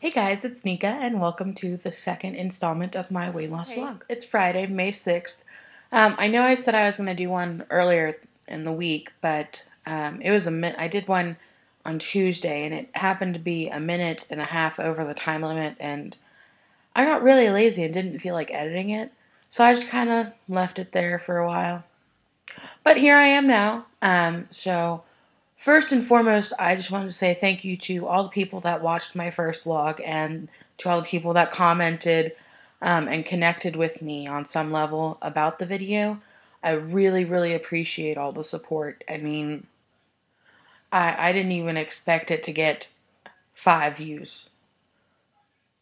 Hey guys, it's Nika, and welcome to the second installment of my weight loss vlog. It's Friday, May 6th. I know I said I was going to do one earlier in the week, but I did one on Tuesday, and it happened to be a minute and a half over the time limit, and I got really lazy and didn't feel like editing it, so I just kind of left it there for a while. But here I am now, so first and foremost, I just wanted to say thank you to all the people that watched my first vlog and to all the people that commented and connected with me on some level about the video. I really, really appreciate all the support. I mean, I didn't even expect it to get 5 views.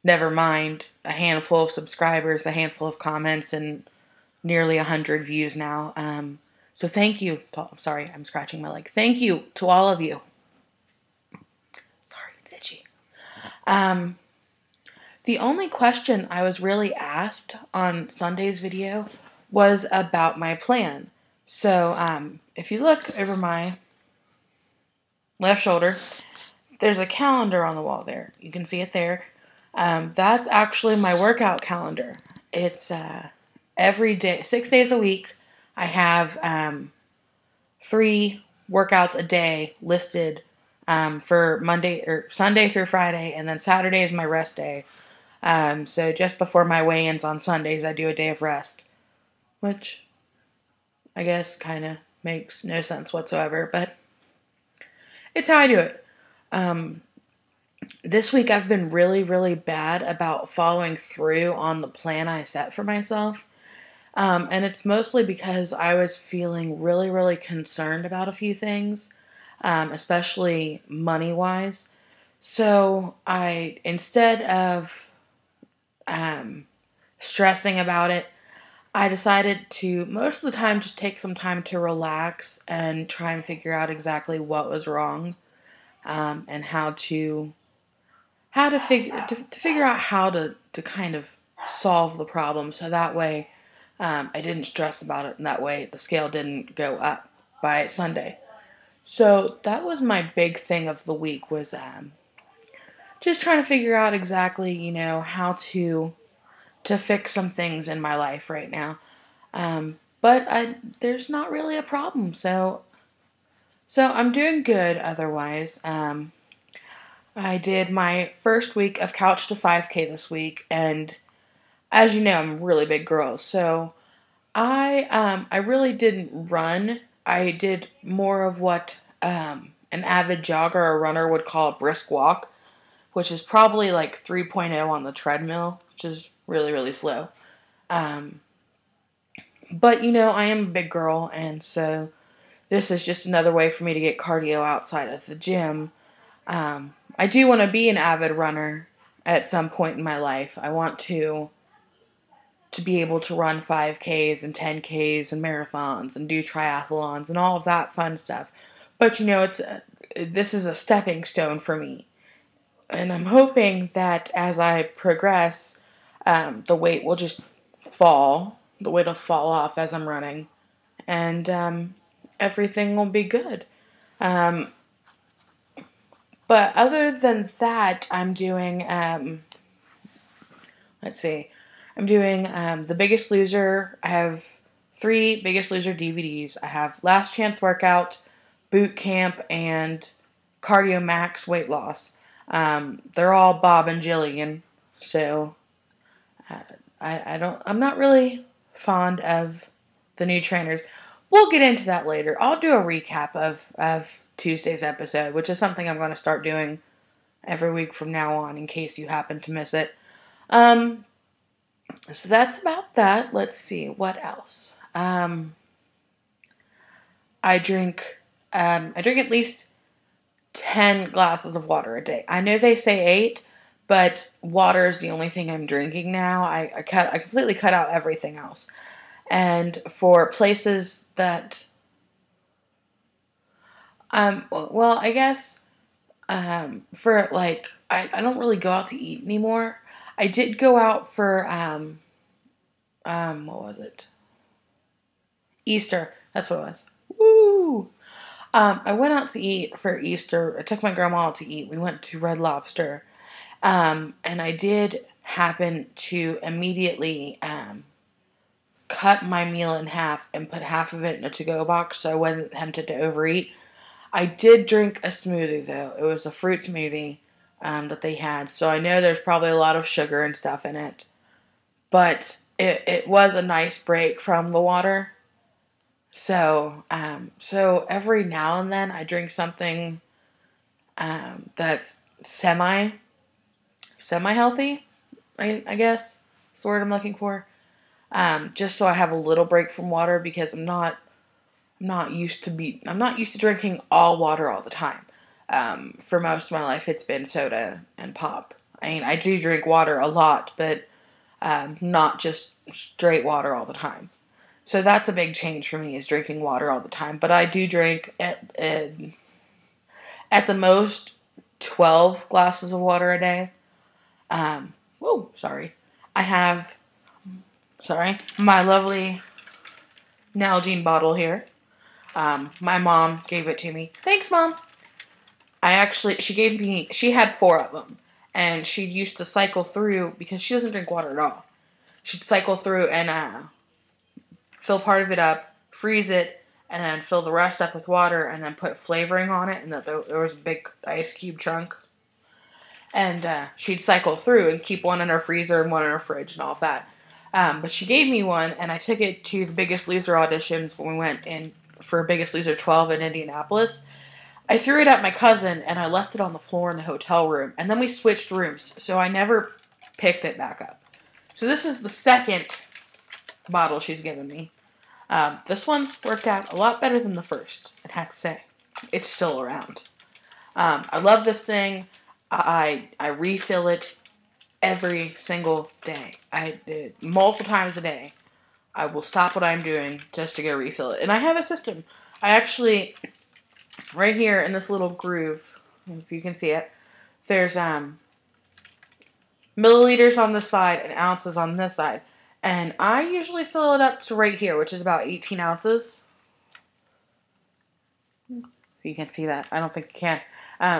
Never mind a handful of subscribers, a handful of comments, and nearly 100 views now. So thank you. Sorry, I'm scratching my leg. Thank you to all of you. Sorry, it's itchy. The only question I was really asked on Sunday's video was about my plan. So if you look over my left shoulder, there's a calendar on the wall there. You can see it there. That's actually my workout calendar. It's every day, 6 days a week. I have 3 workouts a day listed for Sunday through Friday, and then Saturday is my rest day. So just before my weigh-ins on Sundays, I do a day of rest, which I guess kind of makes no sense whatsoever, but it's how I do it. This week I've been really, really bad about following through on the plan I set for myself. And it's mostly because I was feeling really, really concerned about a few things, especially money-wise. So instead of stressing about it, I decided to, most of the time, just take some time to relax and try and figure out exactly what was wrong, and how to figure out how to kind of solve the problem, so that way I didn't stress about it, and that way the scale didn't go up by Sunday. So that was my big thing of the week, was just trying to figure out exactly, how to fix some things in my life right now. But there's not really a problem, so I'm doing good otherwise. I did my first week of Couch to 5K this week, and as you know, I'm a really big girl, so I really didn't run. I did more of what an avid jogger or runner would call a brisk walk, which is probably like 3.0 on the treadmill, which is really, really slow. But, I am a big girl, and so this is just another way for me to get cardio outside of the gym. I do want to be an avid runner at some point in my life. I want to be able to run 5Ks and 10Ks and marathons and do triathlons and all of that fun stuff. But, this is a stepping stone for me. And I'm hoping that as I progress, the weight will just fall. The weight will fall off as I'm running. And everything will be good. But other than that, I'm doing, I'm doing The Biggest Loser. I have 3 Biggest Loser DVDs. I have Last Chance Workout, Boot Camp, and Cardio Max Weight Loss. They're all Bob and Jillian, so I'm not really fond of the new trainers. We'll get into that later. I'll do a recap of Tuesday's episode, which is something I'm going to start doing every week from now on, in case you happen to miss it. So that's about that. Let's see, what else? I drink at least 10 glasses of water a day. I know they say 8, but water is the only thing I'm drinking now. I completely cut out everything else. And for places that, well, I guess, for like, I don't really go out to eat anymore. I did go out for, what was it? Easter. That's what it was. Woo! I went out to eat for Easter. I took my grandma out to eat. We went to Red Lobster. And I did happen to immediately cut my meal in half and put half of it in a to-go box so I wasn't tempted to overeat. I did drink a smoothie, though. It was a fruit smoothie that they had. So I know there's probably a lot of sugar and stuff in it. But it was a nice break from the water. So every now and then I drink something that's semi-healthy, I guess. That's the word I'm looking for. Just so I have a little break from water because I'm not used to drinking all water all the time. For most of my life, it's been soda and pop. I mean, I do drink water a lot, but not just straight water all the time. So that's a big change for me, is drinking water all the time. But I do drink at the most 12 glasses of water a day. I have my lovely Nalgene bottle here. My mom gave it to me. Thanks, Mom. She had 4 of them. And she used to cycle through, because she doesn't drink water at all. She'd cycle through and fill part of it up, freeze it, and then fill the rest up with water, and then put flavoring on it, and that there was a big ice cube chunk. And she'd cycle through and keep one in her freezer and one in her fridge and all of that. But she gave me one, and I took it to the Biggest Loser auditions when we went in for Biggest Loser 12 in Indianapolis. I threw it at my cousin, and I left it on the floor in the hotel room. And then we switched rooms, so I never picked it back up. So this is the second bottle she's given me. This one's worked out a lot better than the first, I have to say. It's still around. I love this thing. I refill it every single day. Multiple times a day. I will stop what I'm doing just to go refill it. And I have a system. I actually... Right here in this little groove, if you can see it, there's milliliters on this side and ounces on this side. And I usually fill it up to right here, which is about 18 ounces. If you can see that. I don't think you can.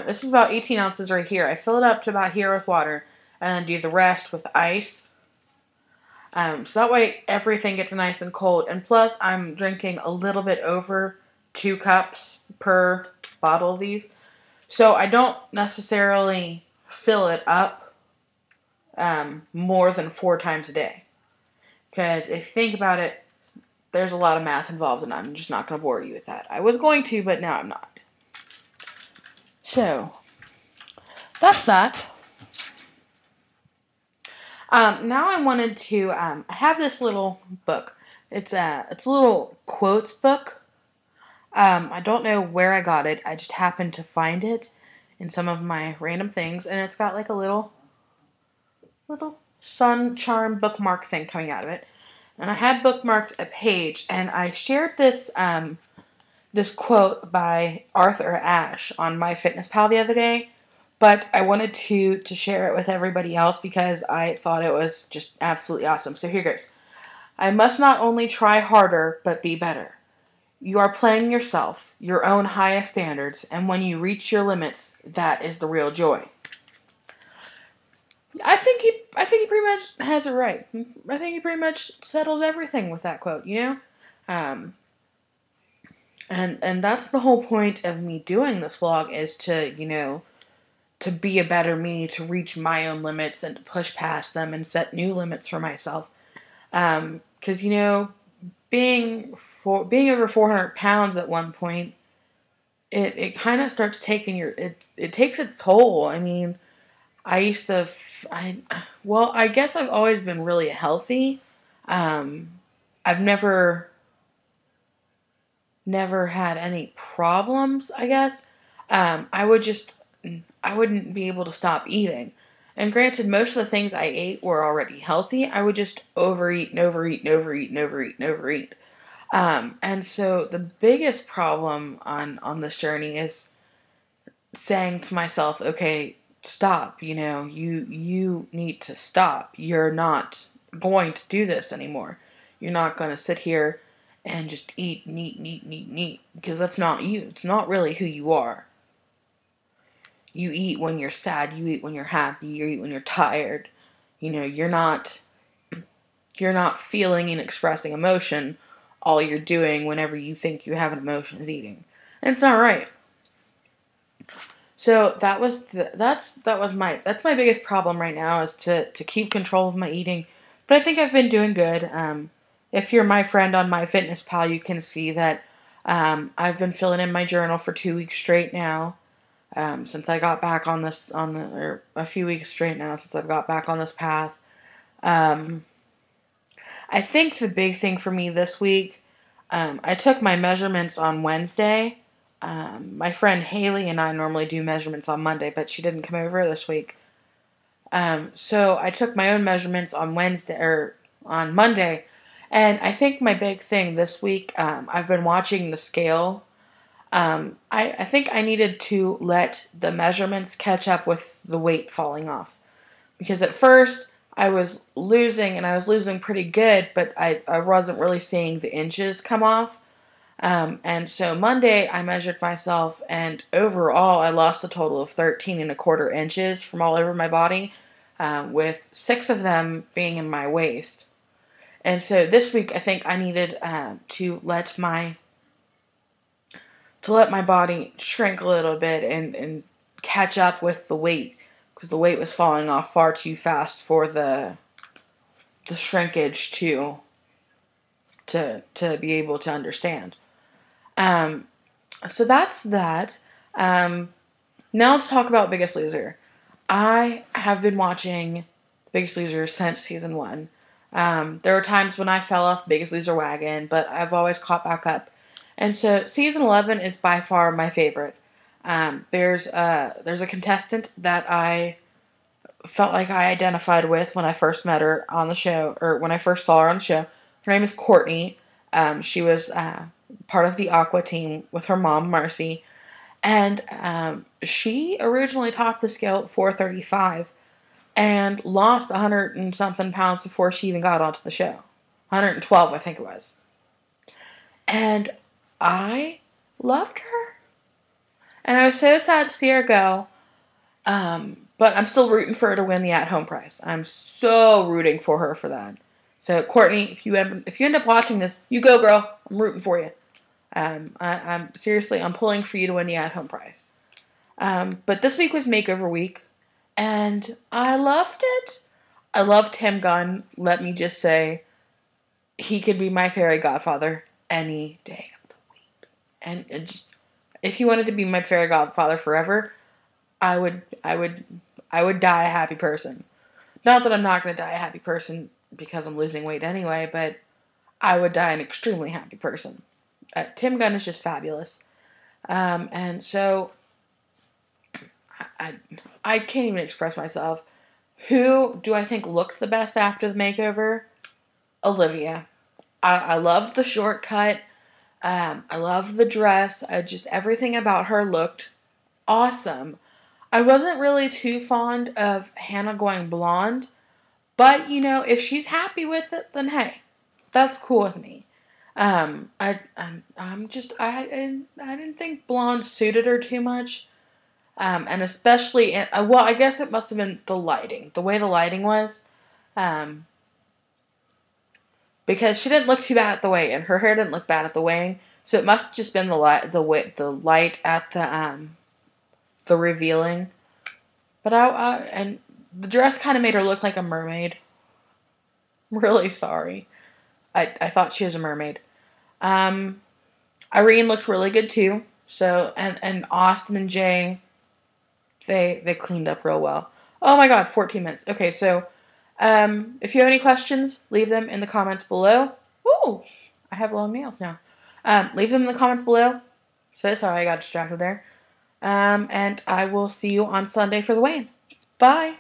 This is about 18 ounces right here. I fill it up to about here with water, and then do the rest with ice. So that way everything gets nice and cold. And plus, I'm drinking a little bit over 2 cups per bottle of these. So I don't necessarily fill it up more than 4 times a day. Because if you think about it, there's a lot of math involved, and I'm just not going to bore you with that. I was going to, but now I'm not. So, that's that. Now I wanted to, I have this little book. It's a little quotes book. I don't know where I got it. I just happened to find it in some of my random things, and it's got like a little sun charm bookmark thing coming out of it. And I had bookmarked a page, and I shared this this quote by Arthur Ashe on MyFitnessPal the other day, but I wanted to share it with everybody else because I thought it was just absolutely awesome. So here goes. I must not only try harder, but be better. You are playing yourself, your own highest standards, and when you reach your limits, that is the real joy. I think he pretty much has it right. I think he pretty much settles everything with that quote, you know? And that's the whole point of me doing this vlog, is to, you know, to be a better me, to reach my own limits and to push past them and set new limits for myself. 'Cause, you know, being over 400 pounds at one point, it kind of starts taking it takes its toll. I mean, I guess I've always been really healthy. I've never had any problems, I guess. I wouldn't be able to stop eating. And granted, most of the things I ate were already healthy. I would just overeat and overeat and overeat and overeat and overeat. And so the biggest problem on this journey is saying to myself, okay, stop, you know, you need to stop. You're not going to do this anymore. You're not going to sit here and just eat and eat and eat and eat and eat, because that's not you. It's not really who you are. You eat when you're sad, you eat when you're happy, you eat when you're tired. You know, you're not feeling and expressing emotion. All you're doing whenever you think you have an emotion is eating. And it's not right. So that's my biggest problem right now, is to keep control of my eating. But I think I've been doing good. If you're my friend on MyFitnessPal, you can see that I've been filling in my journal for 2 weeks straight now. Since I got back or a few weeks straight now since I've got back on this path. I think the big thing for me this week, I took my measurements on Wednesday. My friend Haley and I normally do measurements on Monday, but she didn't come over this week. So I took my own measurements on Monday, and I think my big thing this week, I've been watching the scale. I think I needed to let the measurements catch up with the weight falling off. Because at first, I was losing pretty good, but I wasn't really seeing the inches come off. And so Monday, I measured myself, and overall, I lost a total of 13.25 inches from all over my body, with 6 of them being in my waist. And so this week, I think I needed to let my body shrink a little bit and catch up with the weight, because the weight was falling off far too fast for the shrinkage to be able to understand. So that's that. Now let's talk about Biggest Loser. I have been watching Biggest Loser since season 1. There were times when I fell off Biggest Loser wagon, but I've always caught back up. And so season 11 is by far my favorite. There's a contestant that I felt like I identified with when I first met her on the show, or when I first saw her on the show. Her name is Courtney. She was part of the Aqua team with her mom, Marcy. And she originally topped the scale at 435 and lost 100 and something pounds before she even got onto the show. 112, I think it was. And I loved her. And I was so sad to see her go. But I'm still rooting for her to win the at-home prize. I'm so rooting for her for that. So, Courtney, if you end up watching this, you go, girl. I'm rooting for you. I'm seriously, I'm pulling for you to win the at-home prize. But this week was makeover week, and I loved it. I love Tim Gunn. Let me just say, he could be my fairy godfather any day of the week. And if he wanted to be my fairy godfather forever, I would die a happy person. Not that I'm not going to die a happy person because I'm losing weight anyway, but I would die an extremely happy person. Tim Gunn is just fabulous. And so I can't even express myself. Who do I think looked the best after the makeover? Olivia. I loved the shortcut. I loved the dress. Everything about her looked awesome. I wasn't really too fond of Hannah going blonde, but if she's happy with it, then hey, that's cool with me. I didn't think blonde suited her too much, and especially I guess it must have been the lighting, the way the lighting was, because she didn't look too bad at the weigh, and her hair didn't look bad at the weighing, so it must have just been the light at the revealing. But and the dress kind of made her look like a mermaid. I'm really sorry. I thought she was a mermaid. Irene looked really good too. So and Austin and Jay, they cleaned up real well. Oh my god, 14 minutes. Okay, so if you have any questions, leave them in the comments below. Ooh, I have long nails now. Leave them in the comments below. So sorry I got distracted there. And I will see you on Sunday for the weigh-in. Bye.